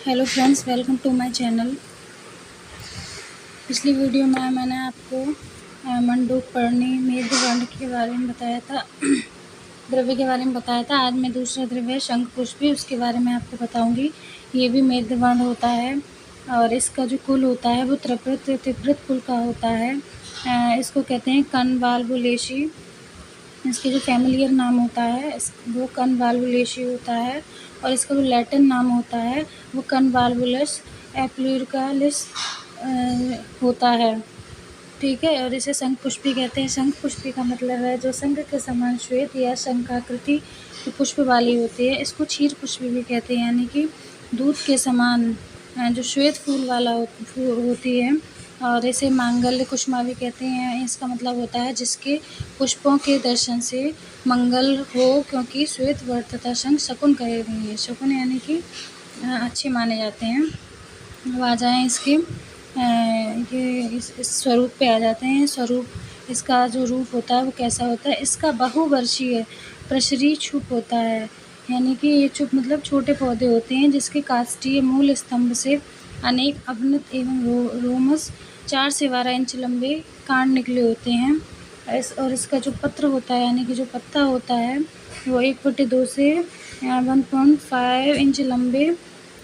Hello friends, welcome to my channel. पिछली video में मैंने आपको मंडूकपर्णी मेघवर्ण के बारे में बताया था, द्रव्य के बारे में बताया था। आज मैं दूसरा द्रव्य शंखपुष्पी, उसके बारे में आपको बताऊंगी। ये भी मेघवर्ण होता है और इसका जो कुल होता है वो त्रिवृत कुल का होता है। इसको कहते हैं कनवाल्वुलेशी। इसके जो फैमिलियर नाम होता है वो कनवाल्वुलेशी होता है और इसका जो लैटिन नाम होता है वो कनवाल्वुलस एप्लिकालिस होता है। ठीक है, और इसे शंखपुष्पी कहते हैं। शंखपुष्पी का मतलब है जो शंख के समान श्वेत या शंखाकृति की पुष्प वाली होती है। इसको क्षीर पुष्पी भी कहते हैं, यानी कि दूध के समान जो श्वेत फूल वाला होती है। और इसे मांगल्य कुष्मा भी कहते हैं। इसका मतलब होता है जिसके पुष्पों के दर्शन से मंगल हो, क्योंकि श्वेत वर्ण तथा शंख शकुन कहे गए हैं। शकुन यानी कि अच्छे माने जाते हैं। अब आ जाएँ इसके ये इस स्वरूप पे आ जाते हैं। स्वरूप इसका जो रूप होता है वो कैसा होता है। इसका बहुवर्षीय प्रसरी छुप होता है, यानी कि ये छुप मतलब छोटे पौधे होते हैं जिसके काष्ठीय मूल स्तंभ से अनेक अवनत एवं रोमस 4 से 12 इंच लंबे कांड निकले होते हैं। और इसका जो पत्र होता है, यानी कि जो पत्ता होता है, वो 1/2 से 1.5 इंच लंबे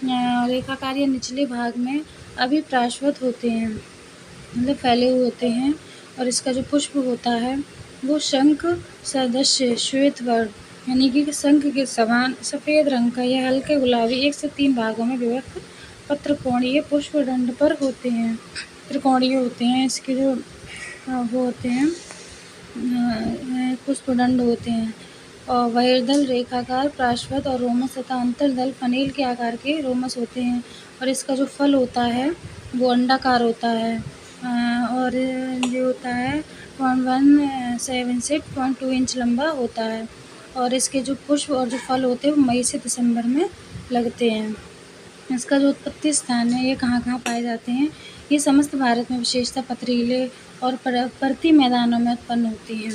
रेखाकार या निचले भाग में अभिप्राश्वत होते हैं, मतलब फैले हुए होते हैं। और इसका जो पुष्प होता है वो शंख सदृश श्वेत वर्ण, यानी कि शंख के समान सफ़ेद रंग का या हल्के गुलाबी 1 से 3 भागों में विभक्त पत्रकोणीय पुष्प दंड पर होते हैं। त्रिकोणीय होते हैं इसके जो वो होते हैं पुष्पदंड होते हैं। और बहिर्दल रेखाकार प्राश्वत और रोमस तथा अंतर्दल फनील के आकार के रोमस होते हैं। और इसका जो फल होता है वो अंडाकार होता है और जो होता है 0.17 से 0.2 इंच लंबा होता है। और इसके जो पुष्प और जो फल होते हैं वो मई से दिसंबर में लगते हैं। इसका जो उत्पत्ति स्थान है ये कहाँ पाए जाते हैं। ये समस्त भारत में विशेषतः पथरीले और पर्वतीय मैदानों में उत्पन्न होती हैं।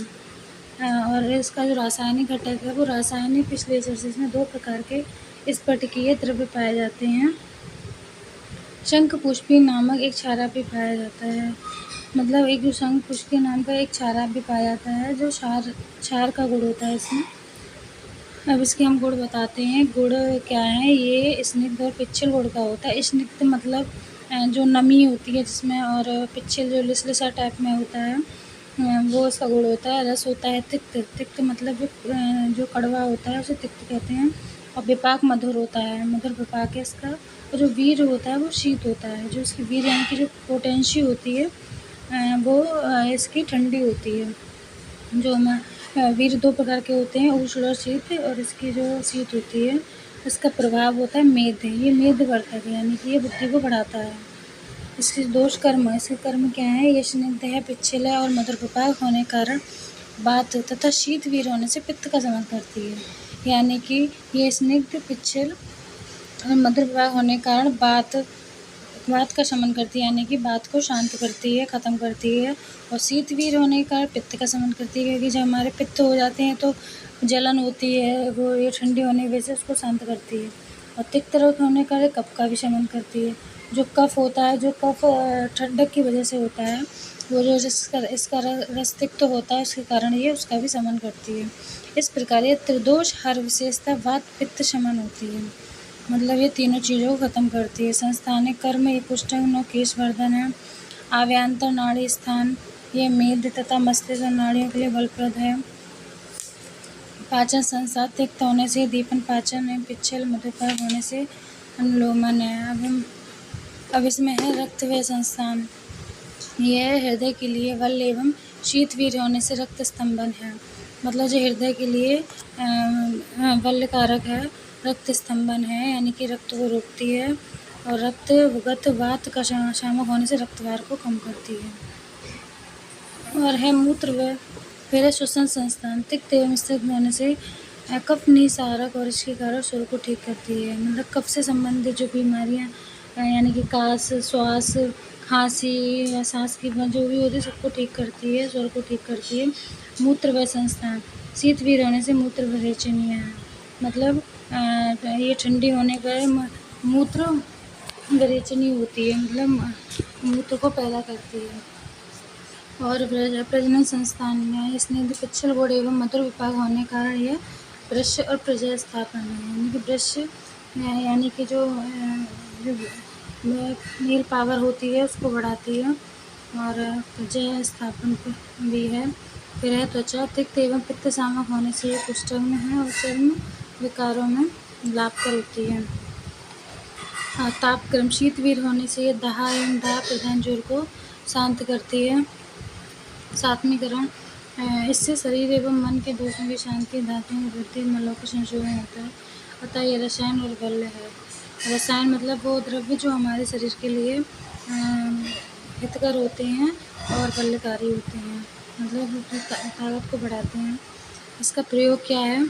और इसका जो रासायनिक घटक है वो रासायनिक विश्लेषण में 2 प्रकार के स्फटिकीय द्रव्य पाए जाते हैं। शंखपुष्पी नामक एक क्षारा भी पाया जाता है, मतलब एक जो शंखपुष्पी नाम का एक क्षारा भी पाया जाता है जो क्षार का गुण होता है इसमें। अब इसके हम गुण बताते हैं। गुण क्या है, ये स्निग्ध और पिच्छल गुण का होता है। स्निग्ध मतलब जो नमी होती है जिसमें, और पिच्छल जो लिसलिसा टाइप में होता है वो इसका गुण होता है। रस होता है तिक्त। तिक्त मतलब जो कड़वा होता है उसे तिक्त कहते हैं। और विपाक मधुर होता है, मधुर विपाक है इसका। और जो वीर होता है वो शीत होता है। जो इसकी वीर यानी कि जो पोटेंशी होती है वो इसकी ठंडी होती है। जो वीर 2 प्रकार के होते हैं, उष्ण और शीत। और इसकी जो शीत होती है इसका प्रभाव होता है मेद। ये मेदवर्धक है, यानी कि ये बुद्धि को बढ़ाता है। इसके दोष कर्म, इसके कर्म क्या है, ये स्निग्ध है, पिच्छल है और मधुर विपाक होने के कारण बात तथा शीत वीर होने से पित्त का शमन करती है। यानी कि ये स्निग्ध, पिच्छल और मधुर विपाक होने के कारण बात का शमन करती है, यानी कि बात को शांत करती है, ख़त्म करती है। और शीतवीर होने के कारण पित्त का शमन करती है, क्योंकि जब हमारे पित्त हो जाते हैं तो जलन होती है, वो ये ठंडी होने की वजह से उसको शांत करती है। और तिक्त रस होने के कारण कफ का भी शमन करती है। जो कफ होता है, जो कफ ठंडक की वजह से होता है, वो जो इसका रस तिक्त होता है उसके कारण ये उसका भी शमन करती है। इस प्रकार ये त्रिदोष हर विशेषता वात पित्त शमन होती है, मतलब ये तीनों चीज़ों को ख़त्म करती है। संस्थानिक कर्म ये पुष्टन और केशवर्धन है। आव्यांतर नाड़ी स्थान ये मेद तथा मस्तिष्क और नाड़ियों के लिए बलप्रद है। पाचन संस्था तिक्त होने से दीपन पाचन है। पिच्छल मधुपर होने से अनुलोमन है। अब इसमें है रक्त व संस्थान, यह हृदय के लिए बल एवं शीतवीर होने से रक्त स्तंभन है, मतलब जो हृदय के लिए बल कारक है, रक्त स्तंभन है, यानी कि रक्त को रोकती है। और रक्तगत वात का शामक होने से रक्तवार को कम करती है। और है मूत्र व फिर है श्वसन संस्थान, तिक्त एवं स्निग्ध होने से कफ निसारक और इसके कारण स्वर को ठीक करती है, मतलब कफ से संबंधित जो बीमारियां यानी कि कास, श्वास, खांसी या सांस की जो भी होती है सबको ठीक करती है, स्वर को ठीक करती है। मूत्र व संस्थान, शीतवीर होने से मूत्र विरेचनीय है, मतलब ये ठंडी होने पर मूत्र विरेचनी होती है, मतलब मूत्र को पैदा करती है। और प्रजनन संस्थान में स्निग्ध पिच्छल गुण एवं मधुर विपाक होने के कारण यह वृष्य और प्रजय स्थापन है, यानी कि वृष्य यानी कि जो नील पावर होती है उसको बढ़ाती है, और प्रजय स्थापन भी है। फिर है त्वचा तिक्त एवं पित्त सामक होने से ये कुष्ठग्न है और चर्म विकारों में लाभकर होती है। ताप गर्म शीतवीर होने से ये दाह एवं दाह प्रधान ज्वर को शांत करती है। सात्मीकरण इससे शरीर एवं मन के दोषों की शांति, धातुओं की वृद्धि, मलों का संशोधन होता है। अतः ये रसायन और बल्य है। रसायन मतलब वो द्रव्य जो हमारे शरीर के लिए हितकर होते हैं और बल्यकारी होते हैं, मतलब ताकत को बढ़ाते हैं। इसका प्रयोग क्या है?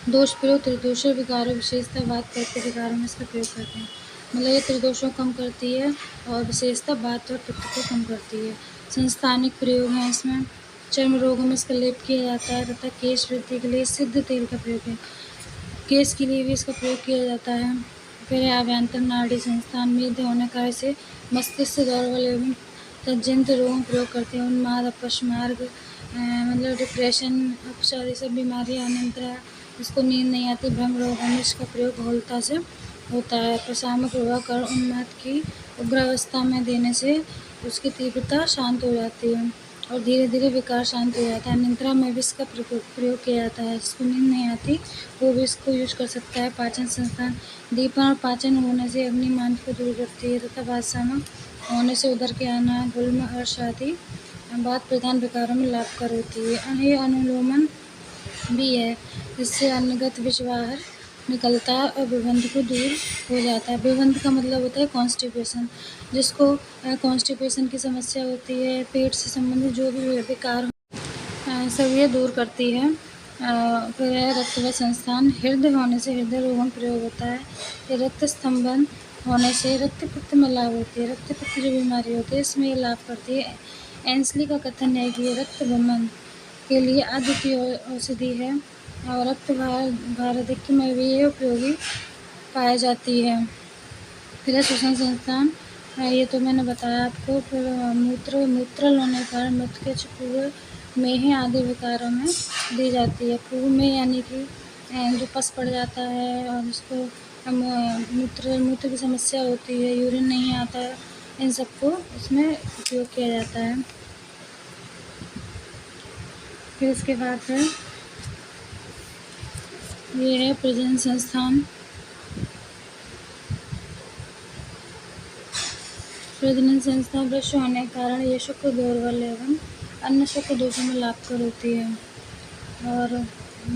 दोष प्रयोग त्रिदोष विकारों विशेषता वात पित्त विकारों में इसका प्रयोग करते हैं। मतलब ये त्रिदोषों को कम करती है और विशेषता वात और पित्त को कम करती है। संस्थानिक प्रयोग है इसमें। चर्म रोगों में इसका लेप किया जाता है तथा केश वृद्धि के लिए सिद्ध तेल का प्रयोग है। केश के लिए भी इसका प्रयोग किया जाता है। फिर आभ्यंतर नाड़ी संस्थान में होने का इसे मस्तिष्क दौर्बल एवं तंजन्य रोगों में प्रयोग करते हैं। उन्माद, अपस्मार्ग, मतलब डिप्रेशन, अपचार, ये सब बीमारियाँ, अनिद्रा, इसको नींद नहीं आती, भ्रम रोगों में इसका प्रयोग बहुलता से होता है। प्रशामक प्रभाव कर उन्माद की उग्रावस्था में देने से उसकी तीव्रता शांत हो जाती है और धीरे धीरे विकार शांत हो जाता है। निद्रा में भी इसका प्रयोग किया जाता है। जिसको नींद नहीं आती वो भी इसको यूज कर सकता है। पाचन संस्थान दीपन और पाचन होने से अग्निमान को दूर करती है तथा वातसामक होने से उदर के आना, गुल्म, अर्श आदि वात प्रधान विकारों में लाभकर होती है। ये अनुलोमन भी है, जिससे अन्नगत विष बाहर निकलता है और विबंध को दूर हो जाता है। विबंध का मतलब होता है कॉन्स्टिपेशन। जिसको कॉन्स्टिपेशन की समस्या होती है, पेट से संबंधित जो भी विकार सब ये दूर करती है। फिर है रक्त व संस्थान। हृदय होने से हृदय रोगों में प्रयोग होता है। फिर रक्त स्तंभन होने से रक्त पित्त में लाभ होती है। रक्त पित्त जो बीमारी होती है इसमें ये लाभ करती है। एंसली का कथन है कि ये रक्त बमन के लिए अद्वितीय औषधि है और रक्त भाराधिक्य में भी ये उपयोगी पाई जाती है। फिर श्वसन संस्थान, ये तो मैंने बताया आपको। फिर मूत्रल होने के कारण मृत पूर्व में आदि विकारों में दी जाती है। पूर्व में यानी कि जो पस पड़ जाता है और जिसको मूत्र की समस्या होती है, यूरिन नहीं आता है, इन सबको इसमें उपयोग किया जाता है। फिर इसके बाद है ये है प्रजनन संस्थान। प्रजनन संस्थान वृक्ष होने के कारण ये शुक्र दौर्बल्य एवं अन्य शुक्र दोषों में लाभकर होती है। और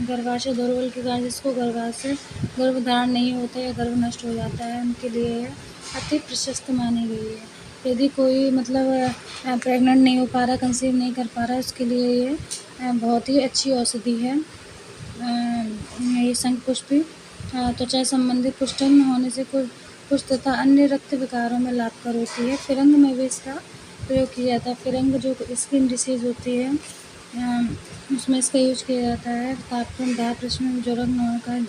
गर्भाशय दौर्बल्य के कारण जिसको गर्भाशय गर्भधारण नहीं होता या गर्भ नष्ट हो जाता है, उनके लिए अति प्रशस्त मानी गई है। यदि कोई मतलब प्रेग्नेंट नहीं हो पा रहा, कंसीव नहीं कर पा रहा, उसके लिए ये बहुत ही अच्छी औषधि है। ये शंखपुष्पी त्वचा संबंधित कुष्ठग्न होने से कुष्ठ तथा अन्य रक्त विकारों में लाभकर होती है। फिरंग में भी इसका प्रयोग किया जाता है। फिरंग जो स्किन डिसीज होती है उसमें इसका यूज किया जाता है। तापक्रम दाह प्रश्न ज्वर का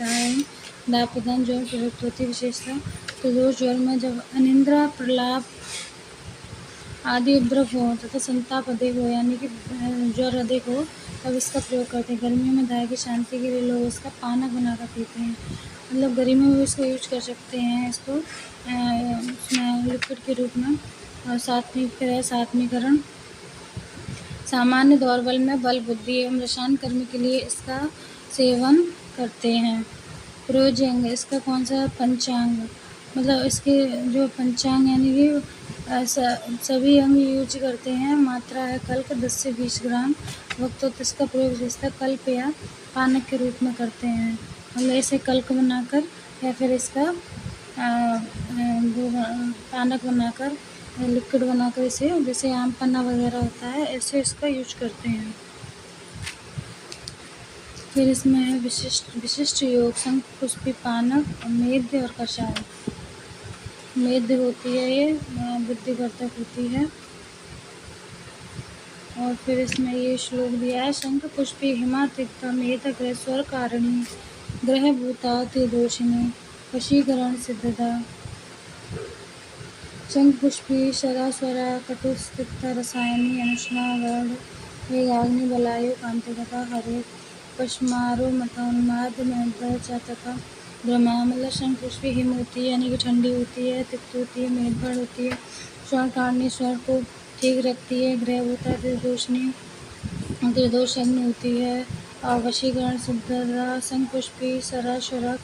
दाह प्रदान ज्वर प्रयुक्त होती है। विशेषता तो दोष ज्वर में जब अनिद्रा, प्रलाप आदि उपद्रव हो तथा संताप अधिक हो, यानी कि ज्वर अधिक हो, तब इसका प्रयोग करते हैं। गर्मियों में दाह की शांति के लिए लोग इसका पानक बनाकर पीते हैं। मतलब गर्मियों में इसको यूज कर सकते हैं, इसको लिक्विड के रूप में। और सात्मीकरण सामान्य दौर्बल में बल, बुद्धि एवं रसायन कर्मी के लिए इसका सेवन करते हैं। प्रयोज्यांग इसका कौन सा पंचांग, मतलब इसके जो पंचांग यानी कि सभी अंग यूज करते हैं। मात्रा है कल्क 10 से 20 ग्राम। वक्त इसका प्रयोग विशेषतः कल्प या पानक के रूप में करते हैं। मतलब इसे कल्क बनाकर या फिर इसका पानक बनाकर, लिक्विड बनाकर इसे, जैसे आम पन्ना वगैरह होता है, ऐसे इसका यूज करते हैं। फिर इसमें है विशिष्ट योग शंखपुष्पी पानक, मेद्य और कषाय। मेद्य होती है ये बुद्धिवर्धक होती है। और फिर इसमें ये श्लोक दिया है, शंखपुष्पी हिमातिक्ता मेद ग्रह स्वर कारिणी ग्रह भूताति दोषिणी वशीकरण सिद्धता। शंखपुष्पी शरास्वरा कटुस्तिक्ता रसायनी अनुष्णा वर्ण वेगाग्नि बलायु कांतिकता हरे पश्मारो मतोन्माद में तथा ब्रह्मा। मतलब शंखपुष्पी हिम होती है यानी कि ठंडी होती है, तिक्त होती है, मेदबढ़ होती है, स्वर्ण कारणीय स्वर को ठीक रखती है, ग्रह होता है, त्रिदोष अग्नि होती है, वशीकरण सिद्धता। शंखपुष्पी सरास्वरा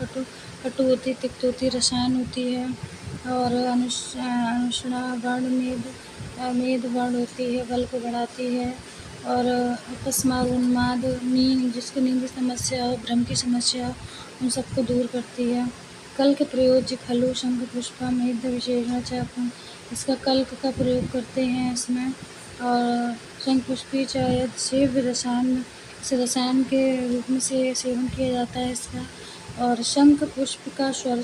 कटु होती, तिक्त होती, रसायन होती है और अनुष्णा वर्ण मेद वर्ण होती है, बल को बढ़ाती है और अपस्मार उन्माद नींद जिसको नींद की समस्या हो, भ्रम की समस्या हो, उन सबको दूर करती है। कल्क प्रयोज्य खलु शंखपुष्पा मेद विशेषण चापन, इसका कल्क का प्रयोग करते हैं इसमें। और शंखपुष्पी चायद शिव रसायन के रूप में से सेवन किया जाता है इसका। और शंख पुष्प का स्वर